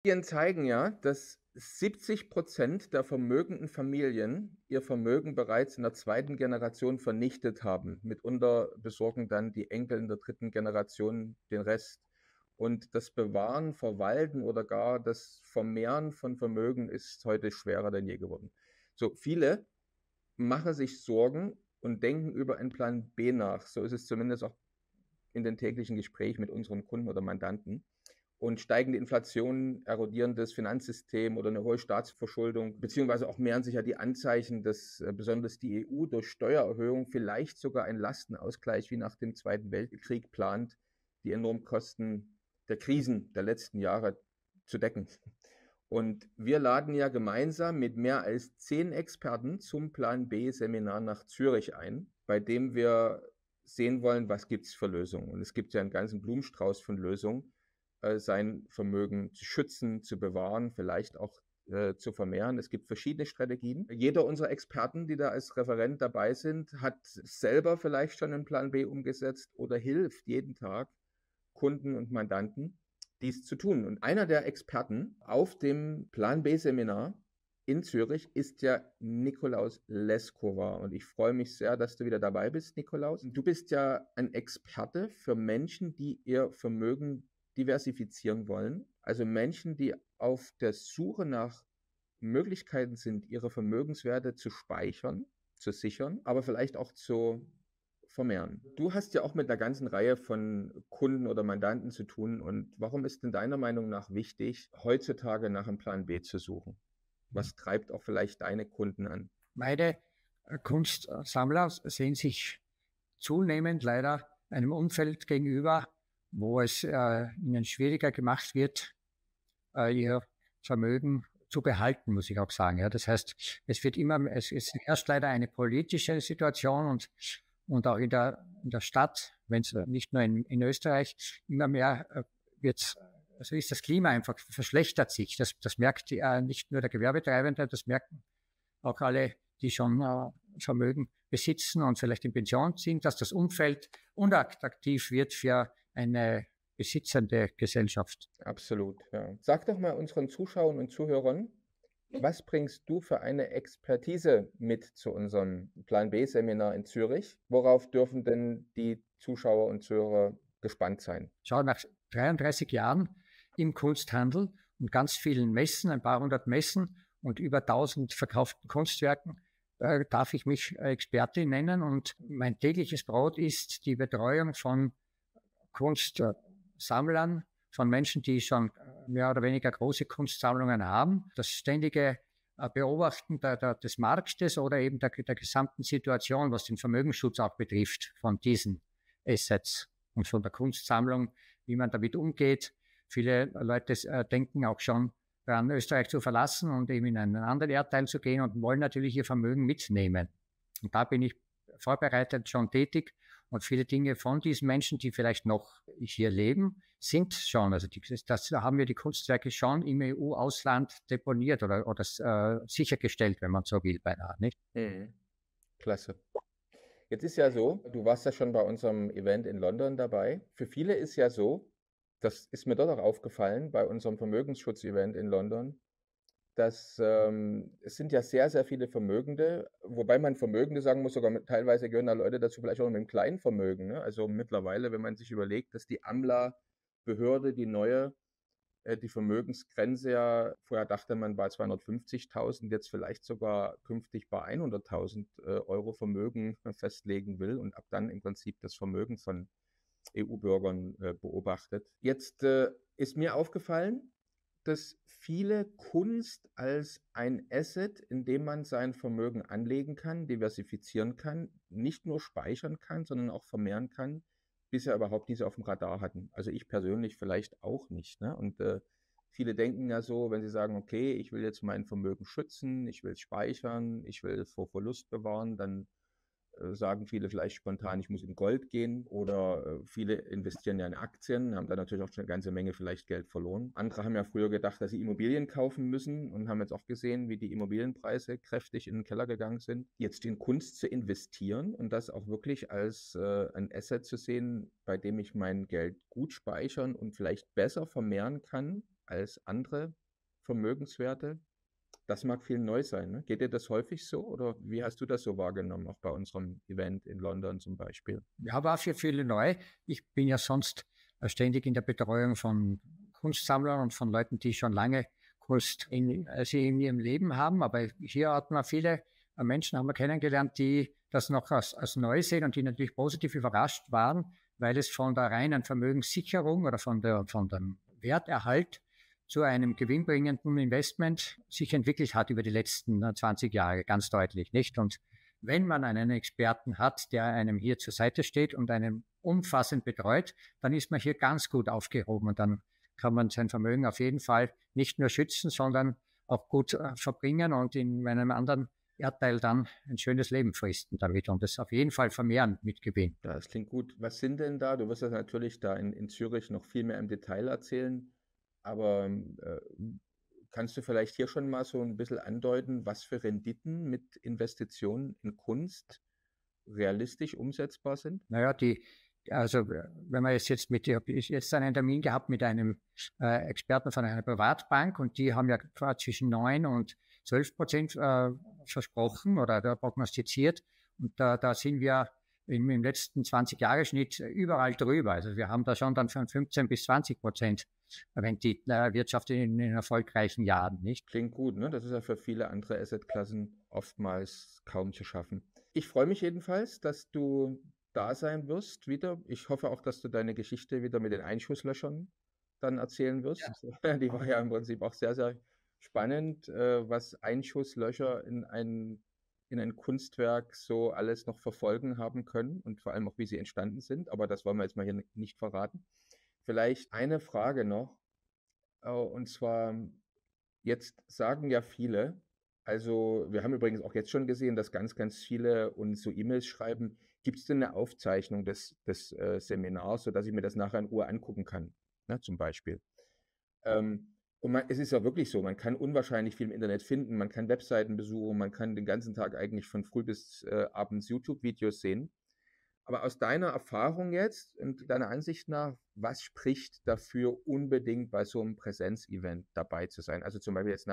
Studien zeigen ja, dass 70% der vermögenden Familien ihr Vermögen bereits in der zweiten Generation vernichtet haben. Mitunter besorgen dann die Enkel in der dritten Generation den Rest. Und das Bewahren, Verwalten oder gar das Vermehren von Vermögen ist heute schwerer denn je geworden. So, viele machen sich Sorgen und denken über einen Plan B nach. So ist es zumindest auch in den täglichen Gesprächen mit unseren Kunden oder Mandanten. Und steigende Inflation, erodierendes Finanzsystem oder eine hohe Staatsverschuldung, beziehungsweise auch mehren sich ja die Anzeichen, dass besonders die EU durch Steuererhöhung vielleicht sogar einen Lastenausgleich wie nach dem Zweiten Weltkrieg plant, die enormen Kosten der Krisen der letzten Jahre zu decken. Und wir laden ja gemeinsam mit mehr als 10 Experten zum Plan B-Seminar nach Zürich ein, bei dem wir sehen wollen, was gibt es für Lösungen. Und es gibt ja einen ganzen Blumenstrauß von Lösungen, sein Vermögen zu schützen, zu bewahren, vielleicht auch zu vermehren. Es gibt verschiedene Strategien. Jeder unserer Experten, die da als Referent dabei sind, hat selber vielleicht schon einen Plan B umgesetzt oder hilft jeden Tag Kunden und Mandanten, dies zu tun. Und einer der Experten auf dem Plan B-Seminar in Zürich ist ja Nikolaus Leskovar. Und ich freue mich sehr, dass du wieder dabei bist, Nikolaus. Du bist ja ein Experte für Menschen, die ihr Vermögen diversifizieren wollen. Also Menschen, die auf der Suche nach Möglichkeiten sind, ihre Vermögenswerte zu speichern, zu sichern, aber vielleicht auch zu vermehren. Du hast ja auch mit einer ganzen Reihe von Kunden oder Mandanten zu tun. Und warum ist denn deiner Meinung nach wichtig, heutzutage nach einem Plan B zu suchen? Was treibt auch vielleicht deine Kunden an? Meine Kunstsammler sehen sich zunehmend leider einem Umfeld gegenüber, wo es ihnen schwieriger gemacht wird, ihr Vermögen zu behalten, muss ich auch sagen. Ja, das heißt, es herrscht leider eine politische Situation und auch in der Stadt, wenn es nicht nur in Österreich, immer mehr wird, also ist das Klima einfach, verschlechtert sich. Das merkt nicht nur der Gewerbetreibende, das merken auch alle, die schon Vermögen besitzen und vielleicht in Pension sind, dass das Umfeld unattraktiv wird für eine besitzende Gesellschaft. Absolut, ja. Sag doch mal unseren Zuschauern und Zuhörern, was bringst du für eine Expertise mit zu unserem Plan B-Seminar in Zürich? Worauf dürfen denn die Zuschauer und Zuhörer gespannt sein? Schau, nach 33 Jahren im Kunsthandel und ganz vielen Messen, ein paar hundert Messen und über 1000 verkauften Kunstwerken, darf ich mich Experte nennen. Und mein tägliches Brot ist die Betreuung von Kunstsammlern, von Menschen, die schon mehr oder weniger große Kunstsammlungen haben. Das ständige Beobachten des Marktes oder eben der gesamten Situation, was den Vermögensschutz auch betrifft, von diesen Assets und von der Kunstsammlung, wie man damit umgeht. Viele Leute denken auch schon daran, Österreich zu verlassen und eben in einen anderen Erdteil zu gehen und wollen natürlich ihr Vermögen mitnehmen. Und da bin ich vorbereitet schon tätig. Und viele Dinge von diesen Menschen, die vielleicht noch hier leben, sind schon, also das haben wir die Kunstwerke schon im EU-Ausland deponiert oder sichergestellt, wenn man so will, beinahe, nicht? Mhm. Klasse. Jetzt ist ja so, du warst ja schon bei unserem Event in London dabei. Für viele ist ja so, das ist mir dort auch aufgefallen, bei unserem Vermögensschutz-Event in London, dass es sind ja sehr, sehr viele Vermögende, wobei man Vermögende sagen muss, sogar teilweise gehören da Leute dazu, vielleicht auch mit einem kleinen Vermögen. Ne? Also mittlerweile, wenn man sich überlegt, dass die AMLA-Behörde, die neue, die Vermögensgrenze ja, vorher dachte man bei 250.000, jetzt vielleicht sogar künftig bei 100.000 Euro Vermögen festlegen will und ab dann im Prinzip das Vermögen von EU-Bürgern beobachtet. Jetzt ist mir aufgefallen, dass viele Kunst als ein Asset, in dem man sein Vermögen anlegen kann, diversifizieren kann, nicht nur speichern kann, sondern auch vermehren kann, bisher überhaupt diese auf dem Radar hatten. Also ich persönlich vielleicht auch nicht. Ne? Und viele denken ja so, wenn sie sagen, okay, ich will jetzt mein Vermögen schützen, ich will es speichern, ich will es vor Verlust bewahren, dann sagen viele vielleicht spontan, ich muss in Gold gehen oder viele investieren ja in Aktien, haben da natürlich auch schon eine ganze Menge vielleicht Geld verloren. Andere haben ja früher gedacht, dass sie Immobilien kaufen müssen und haben jetzt auch gesehen, wie die Immobilienpreise kräftig in den Keller gegangen sind. Jetzt in Kunst zu investieren und das auch wirklich als ein Asset zu sehen, bei dem ich mein Geld gut speichern und vielleicht besser vermehren kann, als andere Vermögenswerte. Das mag vielen neu sein, ne? Geht dir das häufig so oder wie hast du das so wahrgenommen, auch bei unserem Event in London zum Beispiel? Ja, war für viele neu. Ich bin ja sonst ständig in der Betreuung von Kunstsammlern und von Leuten, die schon lange Kunst in ihrem Leben haben. Aber hier hat man viele Menschen haben wir kennengelernt, die das noch als neu sehen und die natürlich positiv überrascht waren, weil es von der reinen Vermögenssicherung oder von dem Werterhalt zu einem gewinnbringenden Investment sich entwickelt hat über die letzten 20 Jahre, ganz deutlich, nicht? Und wenn man einen Experten hat, der einem hier zur Seite steht und einen umfassend betreut, dann ist man hier ganz gut aufgehoben und dann kann man sein Vermögen auf jeden Fall nicht nur schützen, sondern auch gut verbringen und in einem anderen Erdteil dann ein schönes Leben fristen damit und das auf jeden Fall vermehren mit Gewinn. Ja, das klingt gut. Was sind denn da? Du wirst das natürlich da in Zürich noch viel mehr im Detail erzählen, aber kannst du vielleicht hier schon mal so ein bisschen andeuten, was für Renditen mit Investitionen in Kunst realistisch umsetzbar sind? Naja, also wenn man jetzt ich habe jetzt einen Termin gehabt mit einem Experten von einer Privatbank und die haben ja zwischen 9 und 12% versprochen oder prognostiziert und da sind wir im letzten 20-Jahre-Schnitt überall drüber. Also wir haben da schon dann von 15 bis 20% Renditen erwirtschaftet in erfolgreichen Jahren, nicht? Klingt gut, ne? Das ist ja für viele andere Assetklassen oftmals kaum zu schaffen. Ich freue mich jedenfalls, dass du da sein wirst wieder. Ich hoffe auch, dass du deine Geschichte wieder mit den Einschusslöchern dann erzählen Ja. wirst. Die war ja im Prinzip auch sehr, sehr spannend, was Einschusslöcher in ein Kunstwerk so alles noch verfolgen haben können und vor allem auch, wie sie entstanden sind. Aber das wollen wir jetzt mal hier nicht verraten. Vielleicht eine Frage noch, und zwar, jetzt sagen ja viele, also wir haben übrigens auch jetzt schon gesehen, dass ganz, ganz viele uns so E-Mails schreiben, gibt es denn eine Aufzeichnung des Seminars, sodass ich mir das nachher in Ruhe angucken kann, ne, zum Beispiel. Und es ist ja wirklich so, man kann unwahrscheinlich viel im Internet finden, man kann Webseiten besuchen, man kann den ganzen Tag eigentlich von früh bis abends YouTube-Videos sehen. Aber aus deiner Erfahrung jetzt und deiner Ansicht nach, was spricht dafür, unbedingt bei so einem Präsenzevent dabei zu sein? Also zum Beispiel jetzt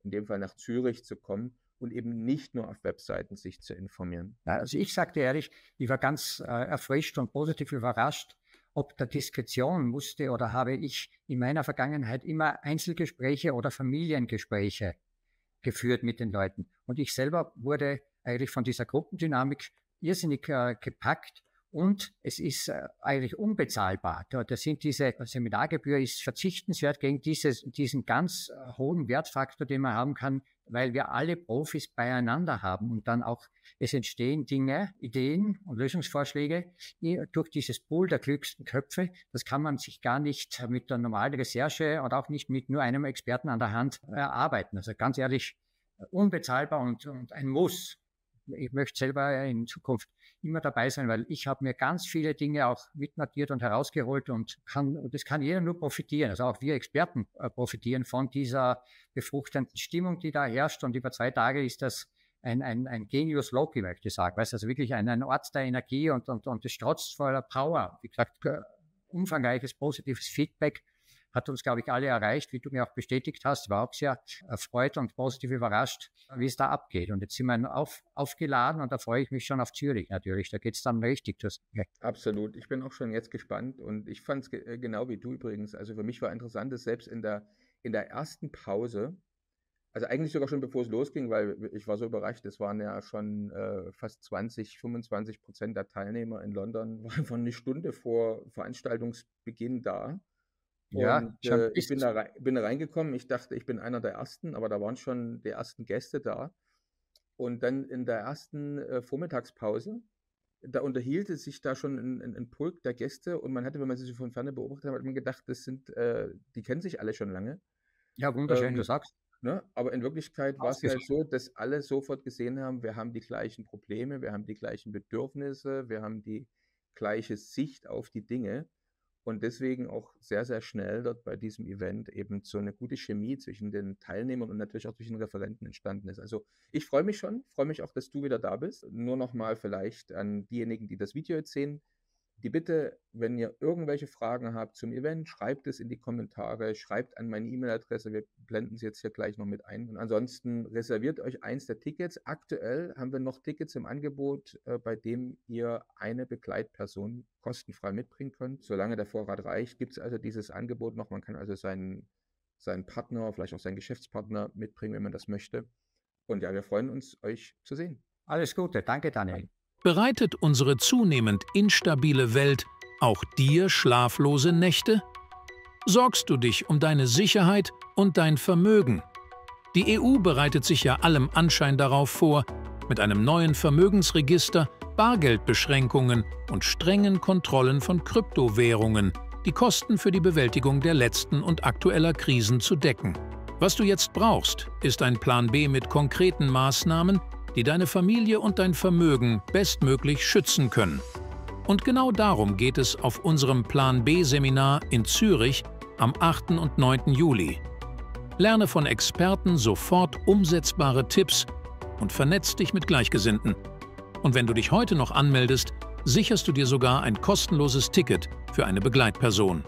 in dem Fall nach Zürich zu kommen und eben nicht nur auf Webseiten sich zu informieren. Ja, also ich sagte ehrlich, ich war ganz erfrischt und positiv überrascht, ob der Diskretion musste oder habe ich in meiner Vergangenheit immer Einzelgespräche oder Familiengespräche geführt mit den Leuten. Und ich selber wurde eigentlich von dieser Gruppendynamik irrsinnig gepackt und es ist eigentlich unbezahlbar. Da sind diese Seminargebühr ist verzichtenswert gegen diesen ganz hohen Wertfaktor, den man haben kann, weil wir alle Profis beieinander haben und dann auch es entstehen Dinge, Ideen und Lösungsvorschläge durch dieses Pool der klügsten Köpfe. Das kann man sich gar nicht mit der normalen Recherche und auch nicht mit nur einem Experten an der Hand erarbeiten. Also ganz ehrlich, unbezahlbar und ein Muss. Ich möchte selber in Zukunft immer dabei sein, weil ich habe mir ganz viele Dinge auch mitnotiert und herausgeholt und das kann jeder nur profitieren. Also auch wir Experten profitieren von dieser befruchtenden Stimmung, die da herrscht. Und über 2 Tage ist das ein Genius Loci, möchte ich sagen. Weißt, also wirklich ein Ort der Energie und es strotzt voller Power. Wie gesagt, umfangreiches positives Feedback hat uns, glaube ich, alle erreicht, wie du mir auch bestätigt hast. War auch sehr erfreut und positiv überrascht, wie es da abgeht. Und jetzt sind wir aufgeladen und da freue ich mich schon auf Zürich natürlich. Da geht es dann richtig. Absolut. Ich bin auch schon jetzt gespannt und ich fand es genau wie du übrigens. Also für mich war interessant, dass selbst in der ersten Pause, also eigentlich sogar schon bevor es losging, weil ich war so überrascht, es waren ja schon fast 25% der Teilnehmer in London, waren von eine Stunde vor Veranstaltungsbeginn da. Ja, Und schon ich ist bin da reingekommen, ich dachte, ich bin einer der Ersten, aber da waren schon die ersten Gäste da. Und dann in der ersten Vormittagspause, da unterhielt es sich da schon ein Pulk der Gäste und man hatte, wenn man sie so von Ferne beobachtet hat, hat man gedacht, die kennen sich alle schon lange. ja wunderschön, du Ähm, sagst. Ne? Aber in Wirklichkeit war es halt Ausgesucht. so, dass alle sofort gesehen haben, wir haben die gleichen Probleme, wir haben die gleichen Bedürfnisse, wir haben die gleiche Sicht auf die Dinge und deswegen auch sehr, sehr schnell dort bei diesem Event eben so eine gute Chemie zwischen den Teilnehmern und natürlich auch zwischen den Referenten entstanden ist. Also ich freue mich schon, freue mich auch, dass du wieder da bist. Nur nochmal vielleicht an diejenigen, die das Video jetzt sehen. Die Bitte, wenn ihr irgendwelche Fragen habt zum Event, schreibt es in die Kommentare, schreibt an meine E-Mail-Adresse, wir blenden sie jetzt hier gleich noch mit ein. Und ansonsten reserviert euch eins der Tickets. Aktuell haben wir noch Tickets im Angebot, bei dem ihr eine Begleitperson kostenfrei mitbringen könnt. Solange der Vorrat reicht, gibt es also dieses Angebot noch. Man kann also seinen Partner, vielleicht auch seinen Geschäftspartner mitbringen, wenn man das möchte. Und ja, wir freuen uns, euch zu sehen. Alles Gute, danke Daniel. Bereitet unsere zunehmend instabile Welt auch dir schlaflose Nächte? Sorgst du dich um deine Sicherheit und dein Vermögen? Die EU bereitet sich ja allem Anschein darauf vor, mit einem neuen Vermögensregister, Bargeldbeschränkungen und strengen Kontrollen von Kryptowährungen, die Kosten für die Bewältigung der letzten und aktueller Krisen zu decken. Was du jetzt brauchst, ist ein Plan B mit konkreten Maßnahmen, die deine Familie und dein Vermögen bestmöglich schützen können. Und genau darum geht es auf unserem Plan B-Seminar in Zürich am 8. und 9. Juli. Lerne von Experten sofort umsetzbare Tipps und vernetz dich mit Gleichgesinnten. Und wenn du dich heute noch anmeldest, sicherst du dir sogar ein kostenloses Ticket für eine Begleitperson.